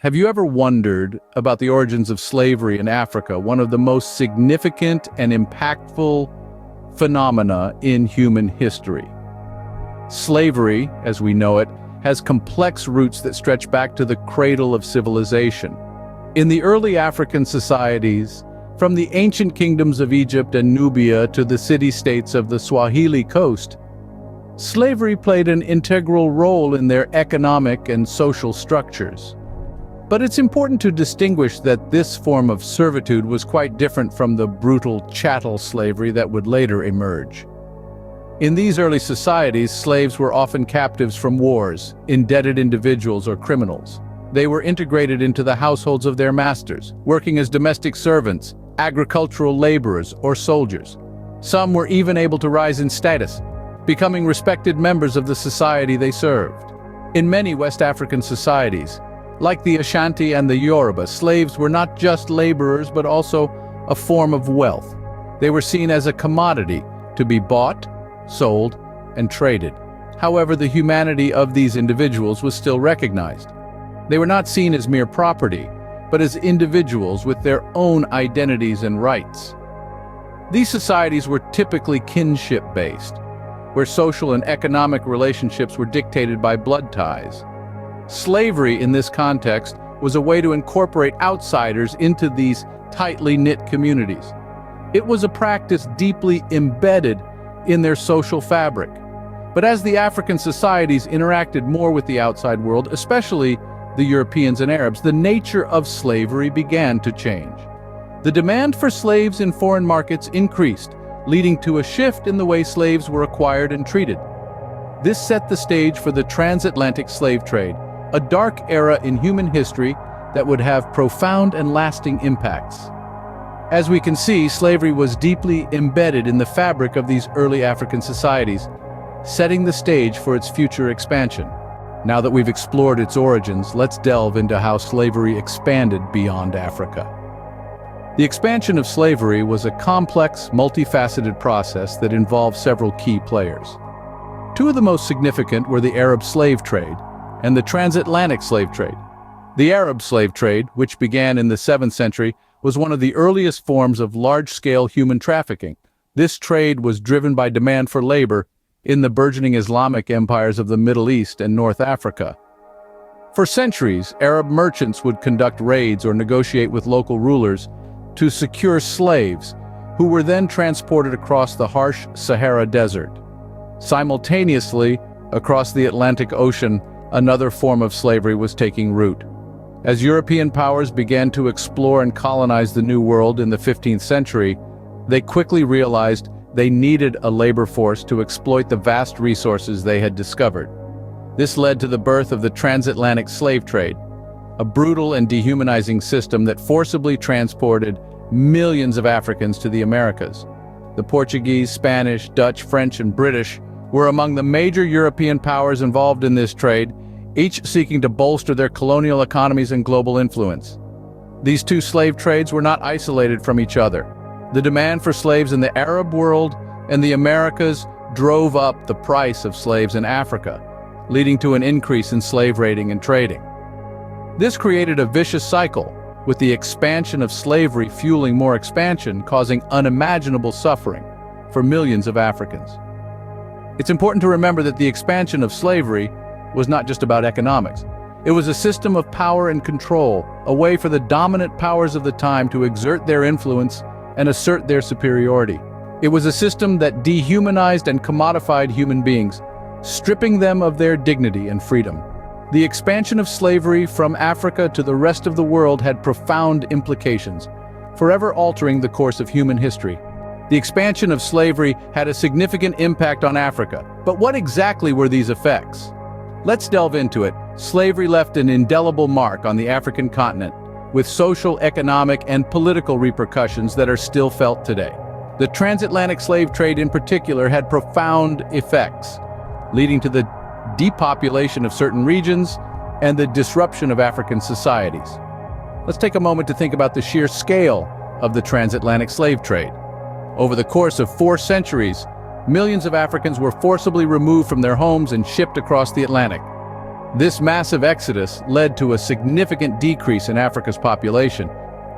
Have you ever wondered about the origins of slavery in Africa, one of the most significant and impactful phenomena in human history? Slavery, as we know it, has complex roots that stretch back to the cradle of civilization. In the early African societies, from the ancient kingdoms of Egypt and Nubia to the city-states of the Swahili coast, slavery played an integral role in their economic and social structures. But it's important to distinguish that this form of servitude was quite different from the brutal chattel slavery that would later emerge. In these early societies, slaves were often captives from wars, indebted individuals or criminals. They were integrated into the households of their masters, working as domestic servants, agricultural laborers, or soldiers. Some were even able to rise in status, becoming respected members of the society they served. In many West African societies, like the Ashanti and the Yoruba, slaves were not just laborers but also a form of wealth. They were seen as a commodity to be bought, sold, and traded. However, the humanity of these individuals was still recognized. They were not seen as mere property, but as individuals with their own identities and rights. These societies were typically kinship-based, where social and economic relationships were dictated by blood ties. Slavery in this context was a way to incorporate outsiders into these tightly knit communities. It was a practice deeply embedded in their social fabric. But as the African societies interacted more with the outside world, especially the Europeans and Arabs, the nature of slavery began to change. The demand for slaves in foreign markets increased, leading to a shift in the way slaves were acquired and treated. This set the stage for the transatlantic slave trade, a dark era in human history that would have profound and lasting impacts. As we can see, slavery was deeply embedded in the fabric of these early African societies, setting the stage for its future expansion. Now that we've explored its origins, let's delve into how slavery expanded beyond Africa. The expansion of slavery was a complex, multifaceted process that involved several key players. Two of the most significant were the Arab slave trade and the transatlantic slave trade. The Arab slave trade, which began in the 7th century, was one of the earliest forms of large-scale human trafficking. This trade was driven by demand for labor in the burgeoning Islamic empires of the Middle East and North Africa. For centuries, Arab merchants would conduct raids or negotiate with local rulers to secure slaves, who were then transported across the harsh Sahara Desert. Simultaneously, across the Atlantic Ocean, another form of slavery was taking root. As European powers began to explore and colonize the New World in the 15th century, they quickly realized they needed a labor force to exploit the vast resources they had discovered. This led to the birth of the transatlantic slave trade, a brutal and dehumanizing system that forcibly transported millions of Africans to the Americas. The Portuguese, Spanish, Dutch, French, and British were among the major European powers involved in this trade, each seeking to bolster their colonial economies and global influence. These two slave trades were not isolated from each other. The demand for slaves in the Arab world and the Americas drove up the price of slaves in Africa, leading to an increase in slave raiding and trading. This created a vicious cycle, with the expansion of slavery fueling more expansion, causing unimaginable suffering for millions of Africans. It's important to remember that the expansion of slavery was not just about economics. It was a system of power and control, a way for the dominant powers of the time to exert their influence and assert their superiority. It was a system that dehumanized and commodified human beings, stripping them of their dignity and freedom. The expansion of slavery from Africa to the rest of the world had profound implications, forever altering the course of human history. The expansion of slavery had a significant impact on Africa. But what exactly were these effects? Let's delve into it. Slavery left an indelible mark on the African continent, with social, economic, and political repercussions that are still felt today. The transatlantic slave trade in particular had profound effects, leading to the depopulation of certain regions and the disruption of African societies. Let's take a moment to think about the sheer scale of the transatlantic slave trade. Over the course of 4 centuries, millions of Africans were forcibly removed from their homes and shipped across the Atlantic. This massive exodus led to a significant decrease in Africa's population,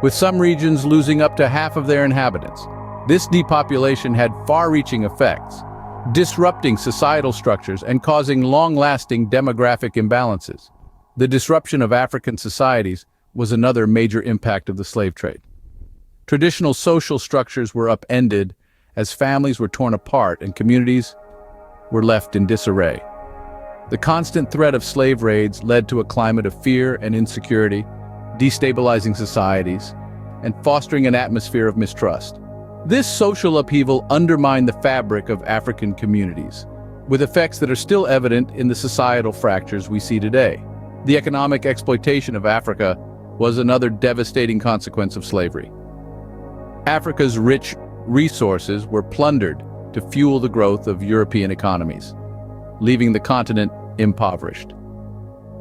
with some regions losing up to half of their inhabitants. This depopulation had far-reaching effects, disrupting societal structures and causing long-lasting demographic imbalances. The disruption of African societies was another major impact of the slave trade. Traditional social structures were upended as families were torn apart and communities were left in disarray. The constant threat of slave raids led to a climate of fear and insecurity, destabilizing societies and fostering an atmosphere of mistrust. This social upheaval undermined the fabric of African communities, with effects that are still evident in the societal fractures we see today. The economic exploitation of Africa was another devastating consequence of slavery. Africa's rich resources were plundered to fuel the growth of European economies, leaving the continent impoverished.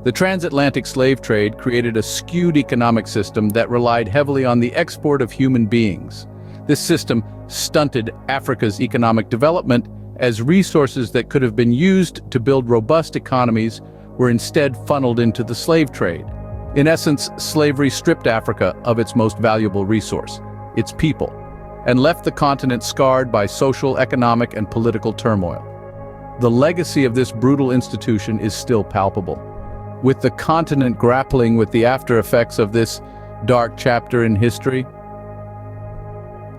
The transatlantic slave trade created a skewed economic system that relied heavily on the export of human beings. This system stunted Africa's economic development as resources that could have been used to build robust economies were instead funneled into the slave trade. In essence, slavery stripped Africa of its most valuable resource, its people, and left the continent scarred by social, economic, and political turmoil. The legacy of this brutal institution is still palpable, with the continent grappling with the after effects of this dark chapter in history.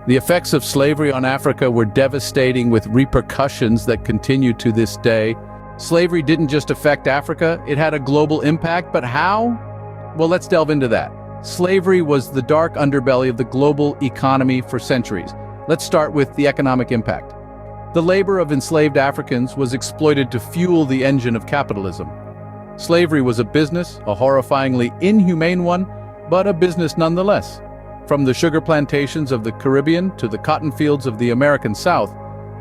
The effects of slavery on Africa were devastating, with repercussions that continue to this day. Slavery didn't just affect Africa, it had a global impact, but how? Well, let's delve into that. Slavery was the dark underbelly of the global economy for centuries. Let's start with the economic impact. The labor of enslaved Africans was exploited to fuel the engine of capitalism. Slavery was a business, a horrifyingly inhumane one, but a business nonetheless. From the sugar plantations of the Caribbean to the cotton fields of the American South,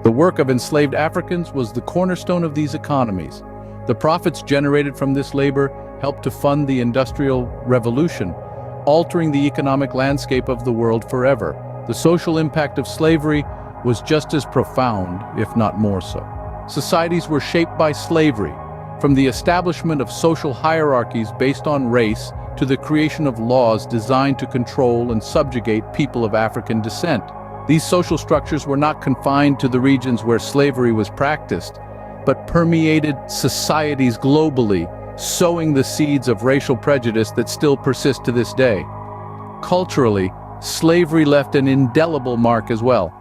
the work of enslaved Africans was the cornerstone of these economies. The profits generated from this labor helped to fund the Industrial Revolution, altering the economic landscape of the world forever. The social impact of slavery was just as profound, if not more so. Societies were shaped by slavery, from the establishment of social hierarchies based on race to the creation of laws designed to control and subjugate people of African descent. These social structures were not confined to the regions where slavery was practiced, but permeated societies globally, sowing the seeds of racial prejudice that still persist to this day. Culturally, slavery left an indelible mark as well.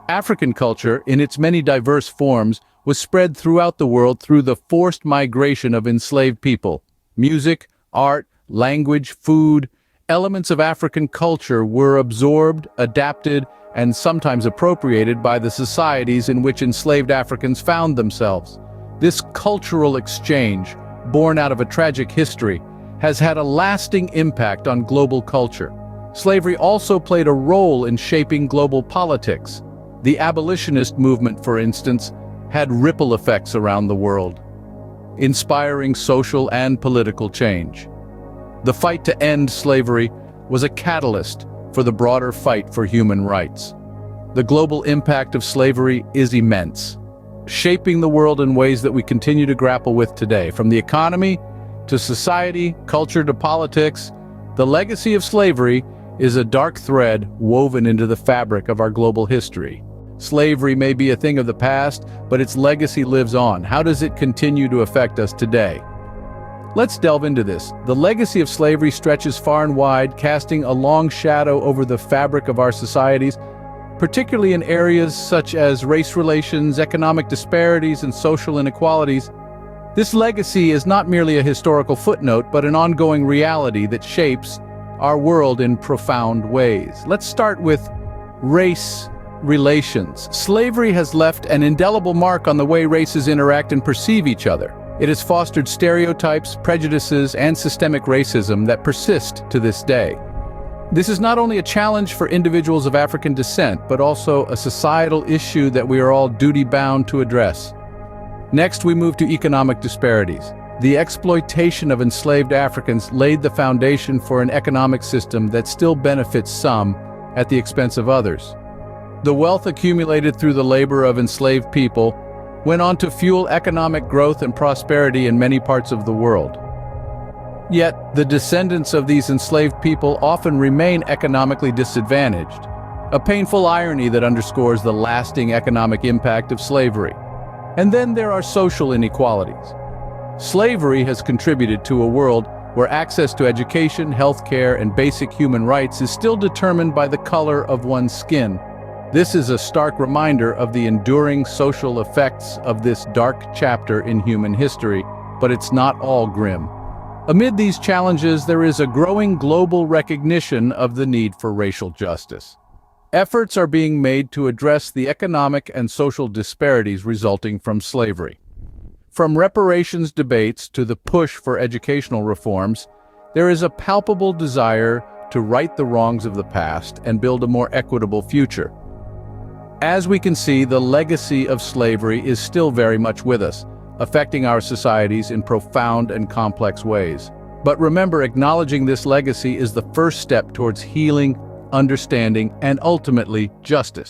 African culture, in its many diverse forms, was spread throughout the world through the forced migration of enslaved people. Music, art, language, food, elements of African culture were absorbed, adapted, and sometimes appropriated by the societies in which enslaved Africans found themselves. This cultural exchange, born out of a tragic history, has had a lasting impact on global culture. Slavery also played a role in shaping global politics. The abolitionist movement, for instance, had ripple effects around the world, inspiring social and political change. The fight to end slavery was a catalyst for the broader fight for human rights. The global impact of slavery is immense, shaping the world in ways that we continue to grapple with today. From the economy to society, culture to politics, the legacy of slavery is a dark thread woven into the fabric of our global history. Slavery may be a thing of the past, but its legacy lives on. How does it continue to affect us today? Let's delve into this. The legacy of slavery stretches far and wide, casting a long shadow over the fabric of our societies, particularly in areas such as race relations, economic disparities, and social inequalities. This legacy is not merely a historical footnote, but an ongoing reality that shapes our world in profound ways. Let's start with race relations. Slavery has left an indelible mark on the way races interact and perceive each other. It has fostered stereotypes, prejudices, and systemic racism that persist to this day. This is not only a challenge for individuals of African descent, but also a societal issue that we are all duty-bound to address. Next, we move to economic disparities. The exploitation of enslaved Africans laid the foundation for an economic system that still benefits some at the expense of others. The wealth accumulated through the labor of enslaved people went on to fuel economic growth and prosperity in many parts of the world. Yet, the descendants of these enslaved people often remain economically disadvantaged, a painful irony that underscores the lasting economic impact of slavery. And then there are social inequalities. Slavery has contributed to a world where access to education, healthcare, and basic human rights is still determined by the color of one's skin. This is a stark reminder of the enduring social effects of this dark chapter in human history, but it's not all grim. Amid these challenges, there is a growing global recognition of the need for racial justice. Efforts are being made to address the economic and social disparities resulting from slavery. From reparations debates to the push for educational reforms, there is a palpable desire to right the wrongs of the past and build a more equitable future. As we can see, the legacy of slavery is still very much with us, affecting our societies in profound and complex ways. But remember, acknowledging this legacy is the first step towards healing, understanding, and ultimately justice.